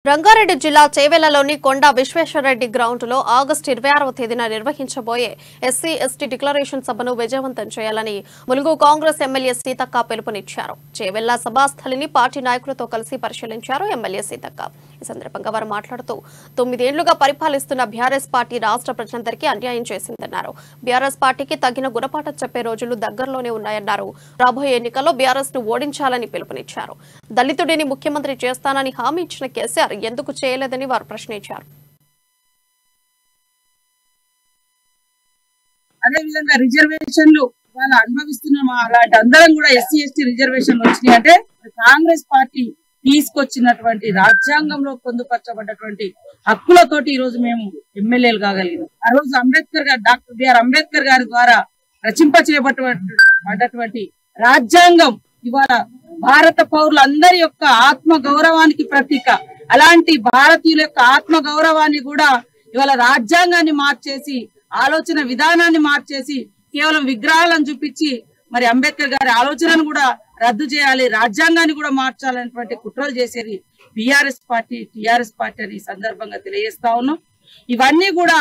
రంగారెడ్డి జిల్లా చేవెళ్లలోని కొండ విశ్వేశ్వరరెడ్డి గ్రౌండ్ లో ఆగస్టు 26వ తేదీన నిర్వహించబోయే ఎస్సీ ఎస్టీ డిక్లరేషన్ సభను విజయవంతం చేయాలని ములుగు కాంగ్రెస్ ఎమ్మెల్యే సీతక్క పిలుపునిచ్చారు. చేవెళ్ల సభాస్థలిని పార్టీ నాయకులతో కలిసి పరిశీలించారు ఎమ్మెల్యే సీతక్క. ఈ సందర్భంగా వారు మాట్లాడుతూ 9 ఏళ్లుగా పరిపాలిస్తున్న బీఆర్ఎస్ పార్టీ రాష్ట్ర ప్రజలందరికీ అన్యాయం చేసిందన్నారు. బీఆర్ఎస్ పార్టీకి తగిన గుణపాఠం చెప్పే రోజులు దగ్గరలోనే ఉన్నాయన్నారు. రాబోయే ఎన్నికల్లో బీఆర్ఎస్ ను ఓడించాలని పిలుపునిచ్చారు. దళితుడిని ముఖ్యమంత్రి చేస్తానని హామీ ఇచ్చిన కేసీఆర్ ఎందుకు చేయలేదని వారు ప్రశ్నించారు. అదేవిధంగా రిజర్వేషన్లు వాళ్ళు అనుభవిస్తున్నాం. అలాంటి అందరం కూడా ఎస్సీ ఎస్టీ రిజర్వేషన్లు వచ్చినాయి అంటే కాంగ్రెస్ పార్టీ తీసుకొచ్చినటువంటి రాజ్యాంగంలో పొందుపరచబడ్డటువంటి హక్కులతోటి ఈ రోజు మేము ఎమ్మెల్యేలు కాగలిగినాం. ఆ రోజు అంబేద్కర్ గారు, డాక్టర్ బిఆర్ అంబేద్కర్ గారి ద్వారా రచింప చేయబడ్డటువంటి రాజ్యాంగం ఇవాళ భారత పౌరులందరి యొక్క ఆత్మ గౌరవానికి ప్రతీక. అలాంటి భారతీయుల యొక్క ఆత్మ గౌరవాన్ని కూడా ఇవాళ రాజ్యాంగాన్ని మార్చేసి, ఆలోచన విధానాన్ని మార్చేసి, కేవలం విగ్రహాలను చూపించి మరి అంబేద్కర్ గారి ఆలోచనను కూడా రద్దు చేయాలి, రాజ్యాంగాన్ని కూడా మార్చాలనేటువంటి కుట్రలు చేసేది బీఆర్ఎస్ పార్టీ, టీఆర్ఎస్ పార్టీ అని సందర్భంగా తెలియజేస్తా ఉన్నాం. ఇవన్నీ కూడా